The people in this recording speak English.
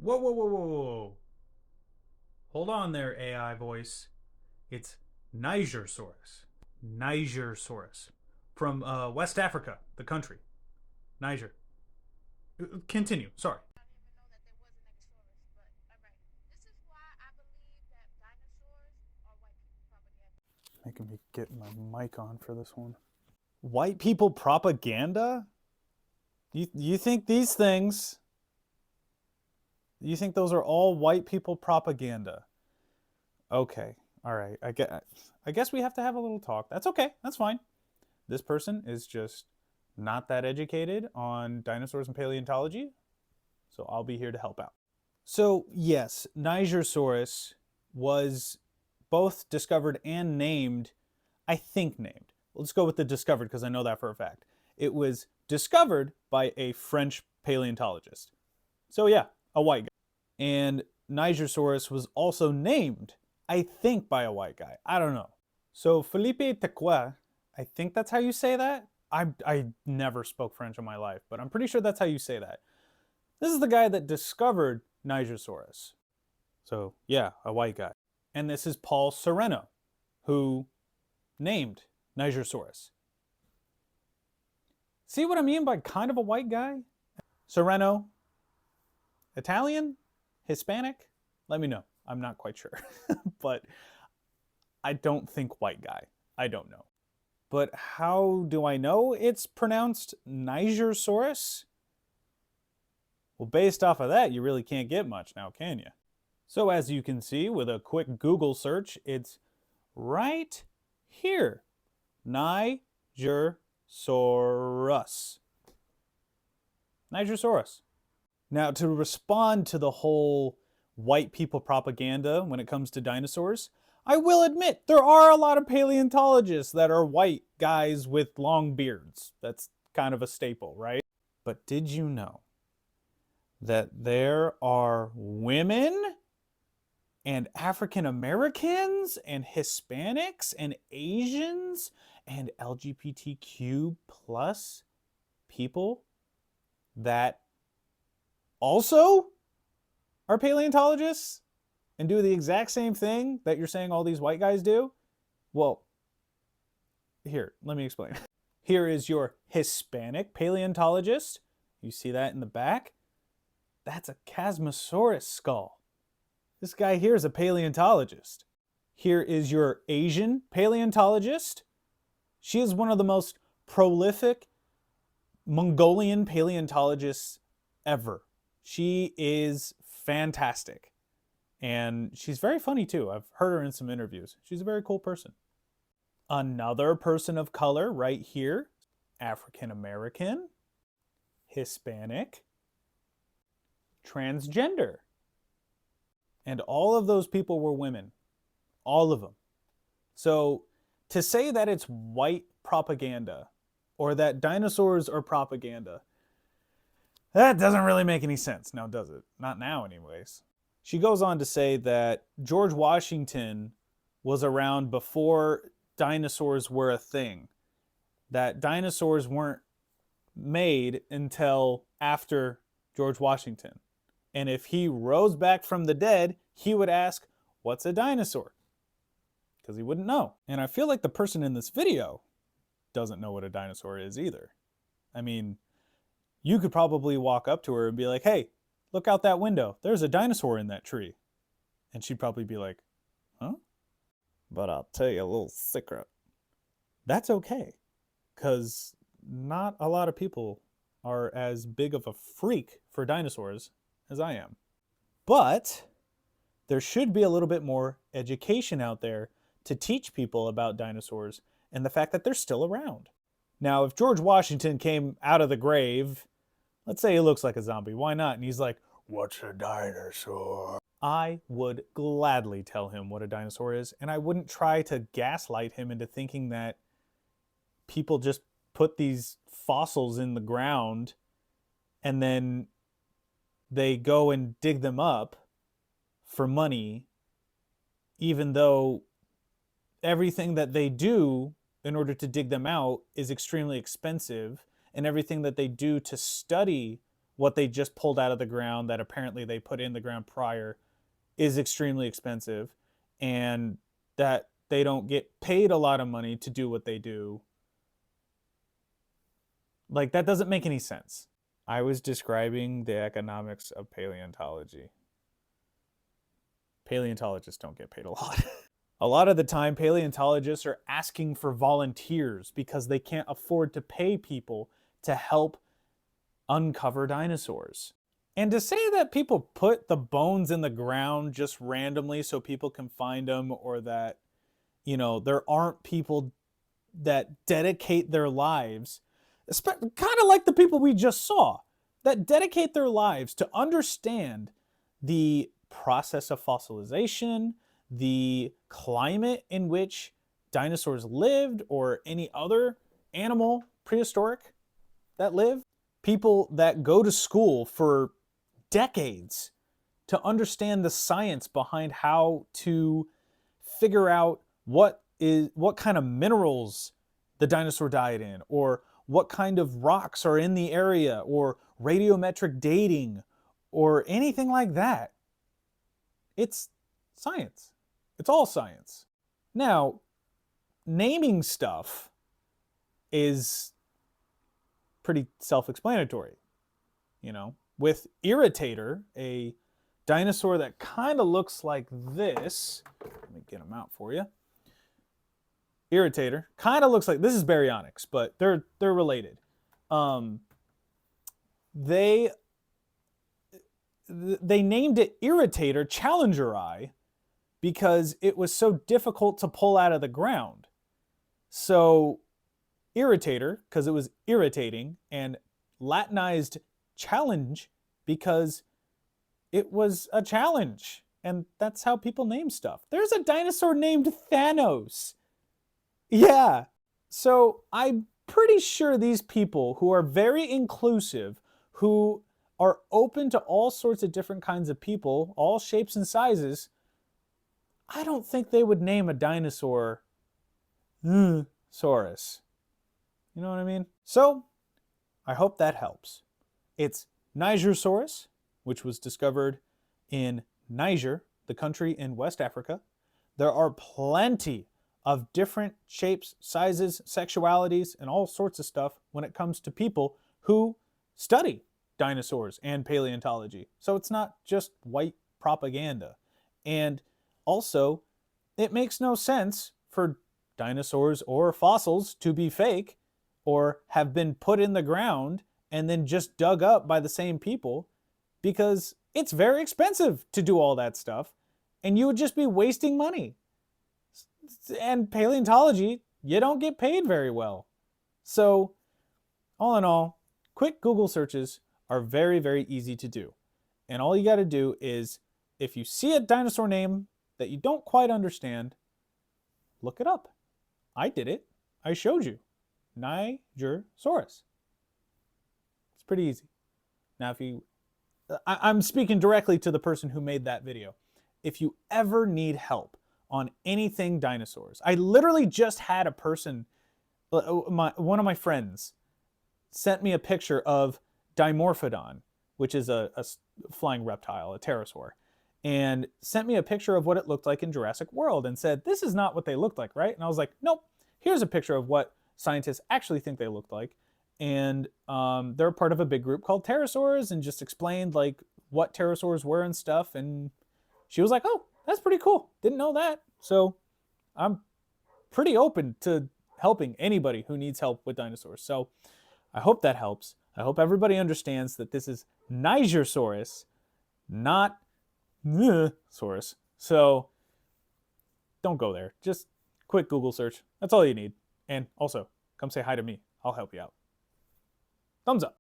Whoa, whoa, whoa, whoa, whoa. Hold on there, AI voice. It's Nigersaurus. Nigersaurus. From West Africa, the country. Niger. Continue. Sorry. I didn't even know that there was a Nigersaurus, but alright. This is why I believe that dinosaurs are white people propaganda. Making me get my mic on for this one. White people propaganda? You think these things, you think those are all white people propaganda? Okay. All right. I guess we have to have a little talk. That's okay. That's fine. This person is just not that educated on dinosaurs and paleontology, so I'll be here to help out. So, yes, Nigersaurus was both discovered and named, I think named. Let's go with the discovered because I know that for a fact. It was discovered by a French paleontologist. So, yeah, a white guy. And Nigersaurus was also named, I think, by a white guy. I don't know. So, Philippe Tequet, I think that's how you say that. I never spoke French in my life, but I'm pretty sure that's how you say that. This is the guy that discovered Nigersaurus. So, yeah, a white guy. And this is Paul Sereno, who named Nigersaurus. See what I mean by kind of a white guy? Sereno, Italian? Hispanic? Let me know. I'm not quite sure. But I don't think white guy. I don't know. But how do I know it's pronounced Nigersaurus? Well, based off of that, you really can't get much now, can you? So as you can see with a quick Google search, it's right here. Nigersaurus. Nigersaurus. Now, to respond to the whole white people propaganda when it comes to dinosaurs, I will admit there are a lot of paleontologists that are white guys with long beards. That's kind of a staple, right? But did you know that there are women and African Americans and Hispanics and Asians and LGBTQ plus people that also are paleontologists and do the exact same thing that you're saying all these white guys do? Well, here, let me explain. Here is your Hispanic paleontologist. You see that in the back? That's a Chasmosaurus skull. This guy here is a paleontologist. Here is your Asian paleontologist. She is one of the most prolific Mongolian paleontologists ever. She is fantastic. And she's very funny too. I've heard her in some interviews. She's a very cool person. Another person of color right here, African American, Hispanic, transgender. And all of those people were women. All of them. So to say that it's white propaganda or that dinosaurs are propaganda, that doesn't really make any sense now, does it? Not now anyways. She goes on to say that George Washington was around before dinosaurs were a thing. That dinosaurs weren't made until after George Washington. And if he rose back from the dead, he would ask, "What's a dinosaur?" Because he wouldn't know. And I feel like the person in this video doesn't know what a dinosaur is either. I mean, you could probably walk up to her and be like, "Hey, look out that window. There's a dinosaur in that tree." And she'd probably be like, "Huh? But I'll tell you a little secret." That's okay. Because not a lot of people are as big of a freak for dinosaurs as I am. But there should be a little bit more education out there to teach people about dinosaurs and the fact that they're still around. Now, if George Washington came out of the grave, let's say he looks like a zombie, why not? And he's like, "What's a dinosaur?" I would gladly tell him what a dinosaur is, and I wouldn't try to gaslight him into thinking that people just put these fossils in the ground and then they go and dig them up for money, even though everything that they do in order to dig them out is extremely expensive, and everything that they do to study what they just pulled out of the ground that apparently they put in the ground prior is extremely expensive, and that they don't get paid a lot of money to do what they do. Like, that doesn't make any sense. I was describing the economics of paleontology. Paleontologists don't get paid a lot. A lot of the time, paleontologists are asking for volunteers because they can't afford to pay people to help uncover dinosaurs. And to say that people put the bones in the ground just randomly so people can find them, or that, there aren't people that dedicate their lives, kind of like the people we just saw, that dedicate their lives to understand the process of fossilization, the climate in which dinosaurs lived, or any other animal prehistoric that lived. People that go to school for decades to understand the science behind how to figure out what kind of minerals the dinosaur died in, or what kind of rocks are in the area, or radiometric dating, or anything like that. It's science. It's all science. Now, naming stuff is pretty self-explanatory. With Irritator, a dinosaur that kind of looks like this. Let me get them out for you. Irritator kind of looks like this. Is baryonyx, but they're related. They named it Irritator Challenger Eye because it was so difficult to pull out of the ground. So Irritator, because it was irritating, and Latinized challenge because it was a challenge. And that's how people name stuff. There's a dinosaur named Thanos. Yeah. So I'm pretty sure these people who are very inclusive, who are open to all sorts of different kinds of people, all shapes and sizes, I don't think they would name a dinosaur Saurus. You know what I mean? So I hope that helps. It's Nigersaurus, which was discovered in Niger, the country in West Africa. There are plenty of different shapes, sizes, sexualities, and all sorts of stuff when it comes to people who study dinosaurs and paleontology. So it's not just white propaganda. And also, it makes no sense for dinosaurs or fossils to be fake or have been put in the ground and then just dug up by the same people, because it's very expensive to do all that stuff and you would just be wasting money. And paleontology, you don't get paid very well. So, all in all, quick Google searches are very, very easy to do. And all you got to do is, if you see a dinosaur name that you don't quite understand, look it up. I did it. I showed you. Nigersaurus. It's pretty easy. Now, I'm speaking directly to the person who made that video. If you ever need help on anything dinosaurs, I literally just had a person, one of my friends, sent me a picture of Dimorphodon, which is a flying reptile, a pterosaur, and sent me a picture of what it looked like in Jurassic World and said, this is not what they looked like, right? And I was like, nope, here's a picture of what scientists actually think they looked like. And they're part of a big group called Pterosaurs, and just explained like what pterosaurs were and stuff. And she was like, oh, that's pretty cool. Didn't know that. So I'm pretty open to helping anybody who needs help with dinosaurs. So I hope that helps. I hope everybody understands that this is Nigersaurus, not Saurus. So don't go there. Just quick Google search. That's all you need. And also, come say hi to me. I'll help you out. Thumbs up.